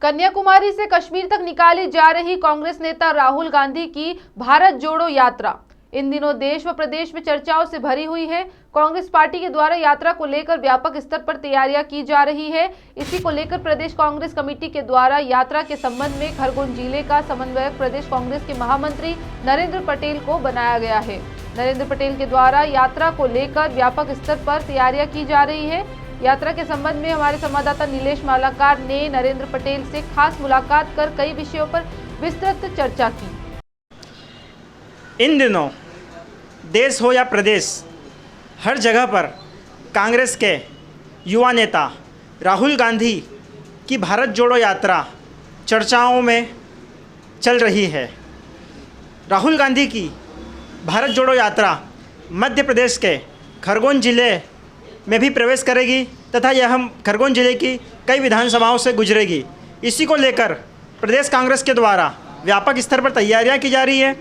कन्याकुमारी से कश्मीर तक निकाली जा रही कांग्रेस नेता राहुल गांधी की भारत जोड़ो यात्रा इन दिनों देश व प्रदेश में चर्चाओं से भरी हुई है। कांग्रेस पार्टी के द्वारा यात्रा को लेकर व्यापक स्तर पर तैयारियां की जा रही है। इसी को लेकर प्रदेश कांग्रेस कमेटी के द्वारा यात्रा के संबंध में खरगोन जिले का समन्वयक प्रदेश कांग्रेस के महामंत्री नरेंद्र पटेल को बनाया गया है। नरेंद्र पटेल के द्वारा यात्रा को लेकर व्यापक स्तर पर तैयारियां की जा रही है। यात्रा के संबंध में हमारे संवाददाता नीलेश मालाकार ने नरेंद्र पटेल से खास मुलाकात कर कई विषयों पर विस्तृत चर्चा की। इन दिनों देश हो या प्रदेश, हर जगह पर कांग्रेस के युवा नेता राहुल गांधी की भारत जोड़ो यात्रा चर्चाओं में चल रही है। राहुल गांधी की भारत जोड़ो यात्रा मध्य प्रदेश के खरगोन जिले में भी प्रवेश करेगी तथा यह खरगोन जिले की कई विधानसभाओं से गुजरेगी। इसी को लेकर प्रदेश कांग्रेस के द्वारा व्यापक स्तर पर तैयारियां की जा रही है।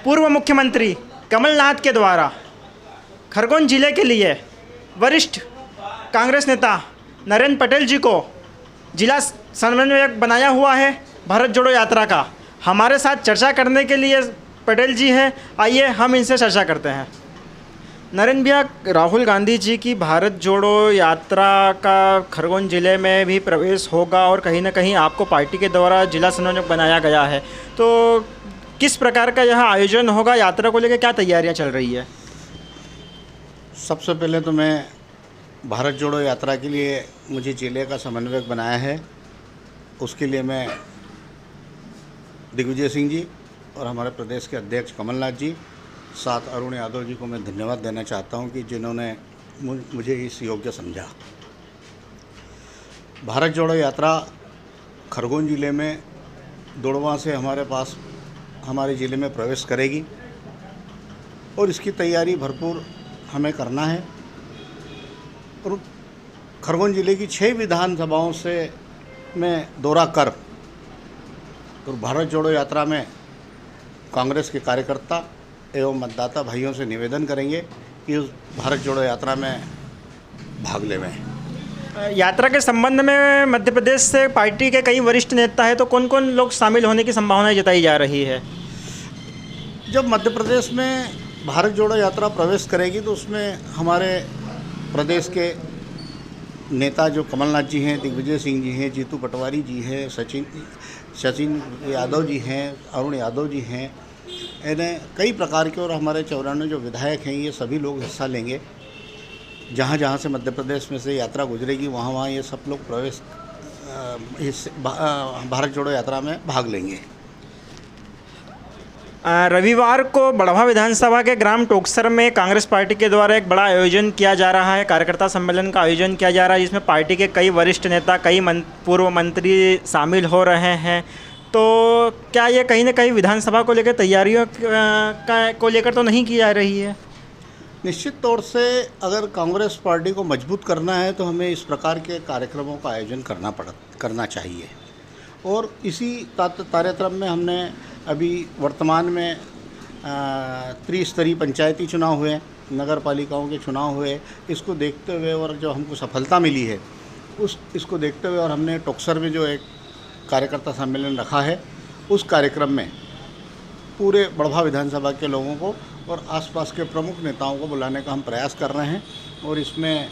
पूर्व मुख्यमंत्री कमलनाथ के द्वारा खरगोन जिले के लिए वरिष्ठ कांग्रेस नेता नरेंद्र पटेल जी को जिला समन्वयक बनाया हुआ है भारत जोड़ो यात्रा का। हमारे साथ चर्चा करने के लिए पटेल जी हैं, आइए हम इनसे चर्चा करते हैं। नरेंद्र भैया, राहुल गांधी जी की भारत जोड़ो यात्रा का खरगोन जिले में भी प्रवेश होगा और कहीं ना कहीं आपको पार्टी के द्वारा जिला समन्वयक बनाया गया है, तो किस प्रकार का यह आयोजन होगा? यात्रा को लेकर क्या तैयारियां चल रही है? सबसे पहले तो मैं भारत जोड़ो यात्रा के लिए मुझे जिले का समन्वयक बनाया है, उसके लिए मैं दिग्विजय सिंह जी और हमारे प्रदेश के अध्यक्ष कमलनाथ जी, साथ अरुण यादव जी को मैं धन्यवाद देना चाहता हूं कि जिन्होंने मुझे इस योग्य समझा। भारत जोड़ो यात्रा खरगोन जिले में दोड़वा से हमारे ज़िले में प्रवेश करेगी और इसकी तैयारी भरपूर हमें करना है। और खरगोन ज़िले की 6 विधानसभाओं से मैं दौरा कर और भारत जोड़ो यात्रा में कांग्रेस के कार्यकर्ता एवं मतदाता भाइयों से निवेदन करेंगे कि उस भारत जोड़ो यात्रा में भाग लेवें। यात्रा के संबंध में मध्य प्रदेश से पार्टी के कई वरिष्ठ नेता हैं, तो कौन कौन लोग शामिल होने की संभावना जताई जा रही है? जब मध्य प्रदेश में भारत जोड़ो यात्रा प्रवेश करेगी तो उसमें हमारे प्रदेश के नेता जो कमलनाथ जी हैं, दिग्विजय सिंह जी हैं, जीतू पटवारी जी हैं, सचिन यादव जी हैं, अरुण यादव जी हैं, इन्हें कई प्रकार के, और हमारे 94 जो विधायक हैं, ये सभी लोग हिस्सा लेंगे। जहाँ जहाँ से मध्य प्रदेश में से यात्रा गुजरेगी वहाँ वहाँ ये सब लोग प्रवेश भारत जोड़ो यात्रा में भाग लेंगे। रविवार को बढ़वा विधानसभा के ग्राम टोकसर में कांग्रेस पार्टी के द्वारा एक बड़ा आयोजन किया जा रहा है, कार्यकर्ता सम्मेलन का आयोजन किया जा रहा है, जिसमें पार्टी के कई वरिष्ठ नेता, कई पूर्व मंत्री शामिल हो रहे हैं। तो क्या ये कहीं ना कहीं विधानसभा को लेकर तैयारियों को लेकर तो नहीं की जा रही है? निश्चित तौर से अगर कांग्रेस पार्टी को मजबूत करना है तो हमें इस प्रकार के कार्यक्रमों का आयोजन करना चाहिए। और इसी कार्यक्रम में हमने अभी वर्तमान में त्रिस्तरीय पंचायती चुनाव हुए, नगर पालिकाओं के चुनाव हुए, इसको देखते हुए और जो हमको सफलता मिली है इसको देखते हुए और हमने टोकसर में जो एक कार्यकर्ता सम्मेलन रखा है, उस कार्यक्रम में पूरे बढ़वा विधानसभा के लोगों को और आसपास के प्रमुख नेताओं को बुलाने का हम प्रयास कर रहे हैं। और इसमें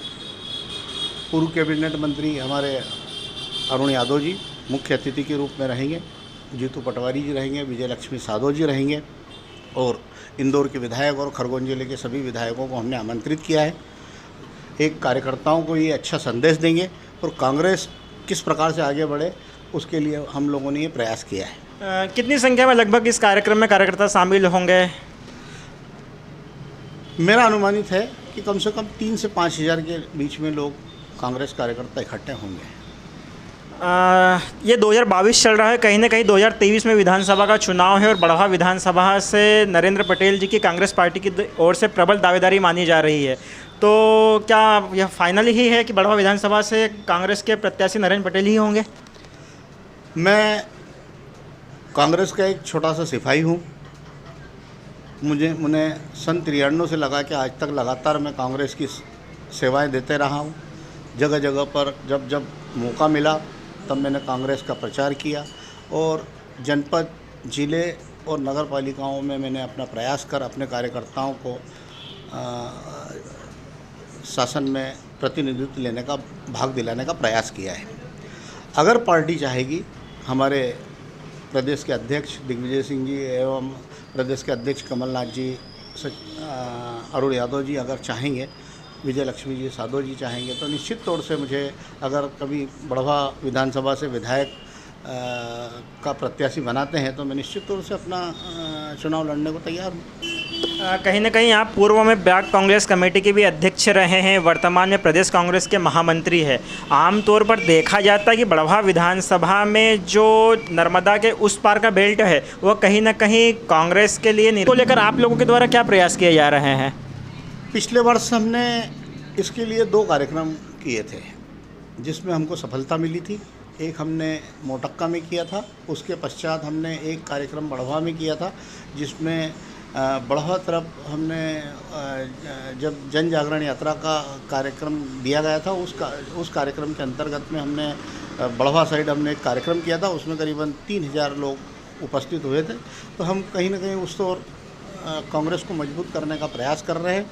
पूर्व कैबिनेट मंत्री हमारे अरुण यादव जी मुख्य अतिथि के रूप में रहेंगे, जीतू पटवारी जी रहेंगे, विजय लक्ष्मी साधो जी रहेंगे, और इंदौर के विधायक और खरगोन जिले के सभी विधायकों को हमने आमंत्रित किया है। एक कार्यकर्ताओं को ये अच्छा संदेश देंगे और कांग्रेस किस प्रकार से आगे बढ़े उसके लिए हम लोगों ने ये प्रयास किया है। कितनी संख्या में लगभग इस कार्यक्रम में कार्यकर्ता शामिल होंगे? मेरा अनुमानित है कि कम से कम 3 से 5 हज़ार के बीच में लोग कांग्रेस कार्यकर्ता इकट्ठे होंगे। ये 2022 चल रहा है, कहीं ना कहीं 2023 में विधानसभा का चुनाव है और बढ़वा विधानसभा से नरेंद्र पटेल जी की कांग्रेस पार्टी की ओर से प्रबल दावेदारी मानी जा रही है, तो क्या यह फाइनल ही है कि बढ़वा विधानसभा से कांग्रेस के प्रत्याशी नरेंद्र पटेल ही होंगे? मैं कांग्रेस का एक छोटा सा सिपाही हूँ। मुझे सन 93 से लगा कि आज तक लगातार मैं कांग्रेस की सेवाएं देते रहा हूँ। जगह जगह पर जब जब मौका मिला तब मैंने कांग्रेस का प्रचार किया और जनपद, जिले और नगर पालिकाओं में मैंने अपना प्रयास कर अपने कार्यकर्ताओं को शासन में प्रतिनिधित्व लेने का, भाग दिलाने का प्रयास किया है। अगर पार्टी चाहेगी, हमारे प्रदेश के अध्यक्ष दिग्विजय सिंह जी एवं प्रदेश के अध्यक्ष कमलनाथ जी, अरुण यादव जी अगर चाहेंगे, विजय लक्ष्मी जी साधो जी चाहेंगे, तो निश्चित तौर से मुझे अगर कभी बढ़वा विधानसभा से विधायक का प्रत्याशी बनाते हैं तो मैं निश्चित तौर से अपना चुनाव लड़ने को तैयार हूँ। कहीं ना कहीं आप पूर्व में ब्लॉक कांग्रेस कमेटी के भी अध्यक्ष रहे हैं, वर्तमान में प्रदेश कांग्रेस के महामंत्री हैं। आमतौर पर देखा जाता है कि बढ़वा विधानसभा में जो नर्मदा के उस पार का बेल्ट है वह कहीं ना कहीं कांग्रेस के लिए को लेकर आप लोगों के द्वारा क्या प्रयास किए जा रहे हैं? पिछले वर्ष हमने इसके लिए 2 कार्यक्रम किए थे जिसमें हमको सफलता मिली थी। एक हमने मोटक्का में किया था, उसके पश्चात हमने एक कार्यक्रम बढ़वा में किया था जिसमें बढ़वा तरफ हमने जब जन जागरण यात्रा का कार्यक्रम दिया गया था, उस कार्यक्रम के अंतर्गत में हमने बढ़वा साइड हमने एक कार्यक्रम किया था, उसमें करीबन 3000 लोग उपस्थित हुए थे। तो हम कहीं ना कहीं उस ओर कांग्रेस को मजबूत करने का प्रयास कर रहे हैं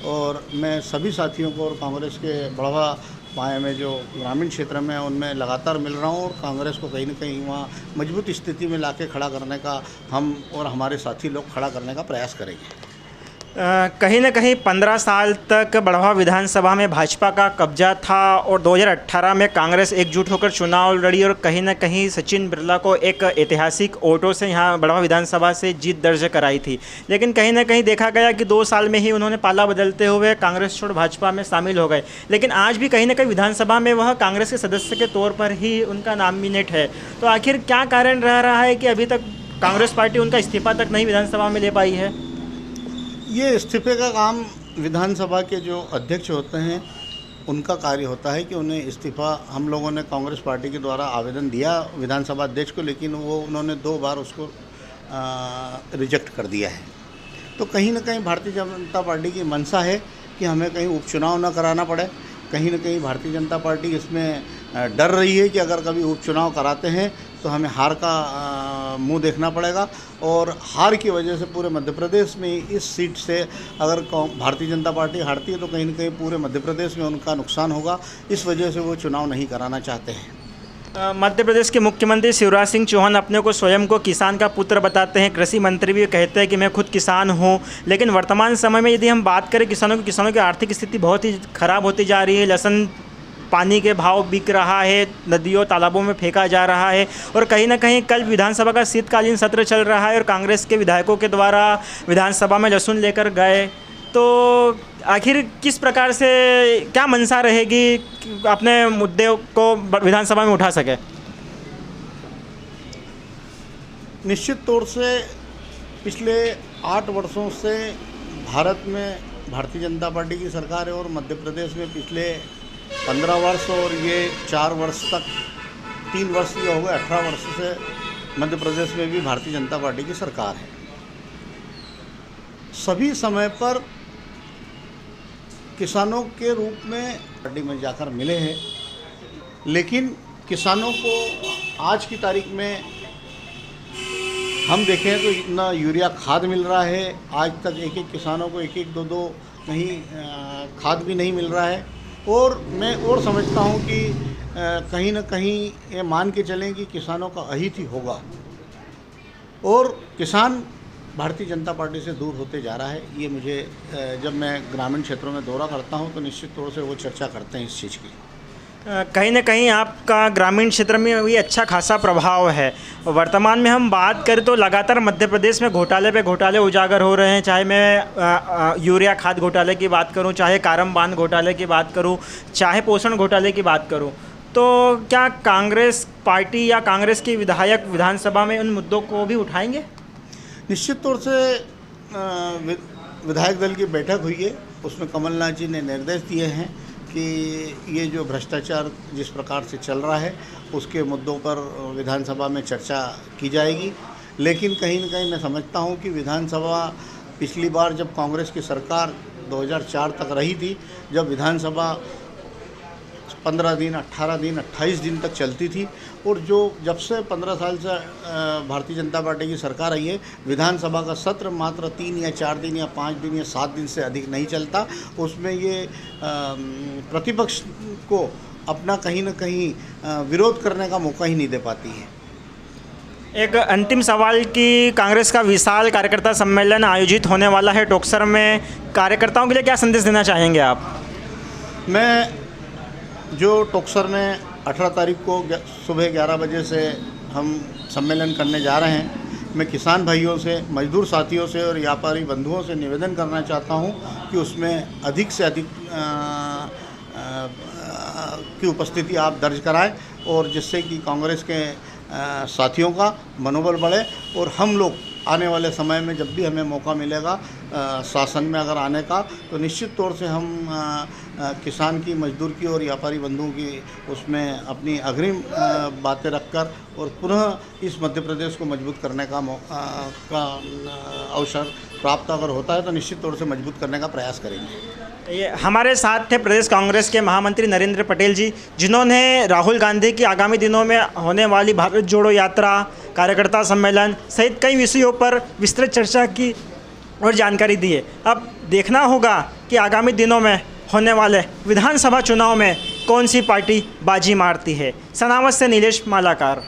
और मैं सभी साथियों को और कांग्रेस के बढ़वा पाए में जो ग्रामीण क्षेत्र में उनमें लगातार मिल रहा हूँ और कांग्रेस को कहीं ना कहीं वहाँ मजबूत स्थिति में लाके खड़ा करने का हम और हमारे साथी लोग खड़ा करने का प्रयास करेंगे। कहीं ना कहीं 15 साल तक बढ़वा विधानसभा में भाजपा का कब्जा था और 2018 में कांग्रेस एकजुट होकर चुनाव लड़ी और कहीं ना कहीं सचिन बिरला को एक ऐतिहासिक वोटों से यहाँ बढ़वा विधानसभा से जीत दर्ज कराई थी। लेकिन कहीं ना कहीं देखा गया कि 2 साल में ही उन्होंने पाला बदलते हुए कांग्रेस छोड़ भाजपा में शामिल हो गए। लेकिन आज भी कहीं ना कहीं विधानसभा में वह कांग्रेस के सदस्य के तौर पर ही उनका नॉमिनेट है। तो आखिर क्या कारण रह रहा है कि अभी तक कांग्रेस पार्टी उनका इस्तीफा तक नहीं विधानसभा में ले पाई है? ये इस्तीफे का काम विधानसभा के जो अध्यक्ष होते हैं उनका कार्य होता है कि उन्हें इस्तीफा, हम लोगों ने कांग्रेस पार्टी के द्वारा आवेदन दिया विधानसभा अध्यक्ष को, लेकिन उन्होंने 2 बार उसको रिजेक्ट कर दिया है। तो कहीं ना कहीं भारतीय जनता पार्टी की मंशा है कि हमें कहीं उपचुनाव न कराना पड़े। कहीं ना कहीं भारतीय जनता पार्टी इसमें डर रही है कि अगर कभी उपचुनाव कराते हैं तो हमें हार का मुंह देखना पड़ेगा और हार की वजह से पूरे मध्य प्रदेश में इस सीट से अगर भारतीय जनता पार्टी हारती है तो कहीं ना कहीं पूरे मध्य प्रदेश में उनका नुकसान होगा। इस वजह से वो चुनाव नहीं कराना चाहते हैं। मध्य प्रदेश के मुख्यमंत्री शिवराज सिंह चौहान अपने को स्वयं को किसान का पुत्र बताते हैं। कृषि मंत्री भी कहते हैं कि मैं खुद किसान हूं। लेकिन वर्तमान समय में यदि हम बात करें किसानों की आर्थिक स्थिति बहुत ही ख़राब होती जा रही है। लहसुन पानी के भाव बिक रहा है, नदियों तालाबों में फेंका जा रहा है और कहीं ना कहीं कल विधानसभा का शीतकालीन सत्र चल रहा है और कांग्रेस के विधायकों के द्वारा विधानसभा में लहसुन लेकर गए। तो आखिर किस प्रकार से क्या मंशा रहेगी कि अपने मुद्दे को विधानसभा में उठा सके? निश्चित तौर से पिछले 8 वर्षों से भारत में भारतीय जनता पार्टी की सरकार है और मध्य प्रदेश में पिछले 15 वर्ष और ये 4 वर्ष तक 3 वर्ष ये हो गए, 18 वर्ष से मध्य प्रदेश में भी भारतीय जनता पार्टी की सरकार है। सभी समय पर किसानों के रूप में पार्टी में जाकर मिले हैं, लेकिन किसानों को आज की तारीख में हम देखें तो इतना यूरिया खाद मिल रहा है। आज तक एक किसानों को 1 2 कहीं खाद भी नहीं मिल रहा है और मैं और समझता हूं कि कहीं ना कहीं ये मान के चलें कि किसानों का अहित ही होगा और किसान भारतीय जनता पार्टी से दूर होते जा रहा है। ये मुझे जब मैं ग्रामीण क्षेत्रों में दौरा करता हूं तो निश्चित तौर से वो चर्चा करते हैं इस चीज़ की। कहीं ना कहीं आपका ग्रामीण क्षेत्र में भी अच्छा खासा प्रभाव है। वर्तमान में हम बात करें तो लगातार मध्य प्रदेश में घोटाले पे घोटाले उजागर हो रहे हैं। चाहे मैं यूरिया खाद घोटाले की बात करूं, चाहे कारम बांध घोटाले की बात करूं, चाहे पोषण घोटाले की बात करूं, तो क्या कांग्रेस पार्टी या कांग्रेस के विधायक विधानसभा में उन मुद्दों को भी उठाएंगे? निश्चित तौर से विधायक दल की बैठक हुई है, उसमें कमलनाथ जी ने निर्देश दिए हैं कि ये जो भ्रष्टाचार जिस प्रकार से चल रहा है उसके मुद्दों पर विधानसभा में चर्चा की जाएगी। लेकिन कहीं ना कहीं मैं समझता हूँ कि विधानसभा पिछली बार जब कांग्रेस की सरकार 2004 तक रही थी, जब विधानसभा 15 दिन, 18 दिन, 28 दिन तक चलती थी। और जो जब से 15 साल से भारतीय जनता पार्टी की सरकार आई है, विधानसभा का सत्र मात्र 3 या 4 दिन या 5 दिन या 7 दिन से अधिक नहीं चलता। उसमें ये प्रतिपक्ष को अपना कहीं न कहीं विरोध करने का मौका ही नहीं दे पाती है। एक अंतिम सवाल कि कांग्रेस का विशाल कार्यकर्ता सम्मेलन आयोजित होने वाला है टोकसर में, कार्यकर्ताओं के लिए क्या संदेश देना चाहेंगे आप? मैं जो टोकसर में 18 तारीख को सुबह 11 बजे से हम सम्मेलन करने जा रहे हैं, मैं किसान भाइयों से, मजदूर साथियों से और व्यापारी बंधुओं से निवेदन करना चाहता हूं कि उसमें अधिक से अधिक की उपस्थिति आप दर्ज कराएं, और जिससे कि कांग्रेस के साथियों का मनोबल बढ़े और हम लोग आने वाले समय में जब भी हमें मौका मिलेगा शासन में अगर आने का, तो निश्चित तौर से हम किसान की, मजदूर की और व्यापारी बंधुओं की उसमें अपनी अग्रिम बातें रखकर और पुनः इस मध्य प्रदेश को मजबूत करने का अवसर प्राप्त अगर होता है तो निश्चित तौर से मजबूत करने का प्रयास करेंगे। ये हमारे साथ थे प्रदेश कांग्रेस के महामंत्री नरेंद्र पटेल जी, जिन्होंने राहुल गांधी की आगामी दिनों में होने वाली भारत जोड़ो यात्रा, कार्यकर्ता सम्मेलन सहित कई विषयों पर विस्तृत चर्चा की और जानकारी दी है। अब देखना होगा कि आगामी दिनों में होने वाले विधानसभा चुनाव में कौन सी पार्टी बाजी मारती है। सनावत से नीलेश मालाकार।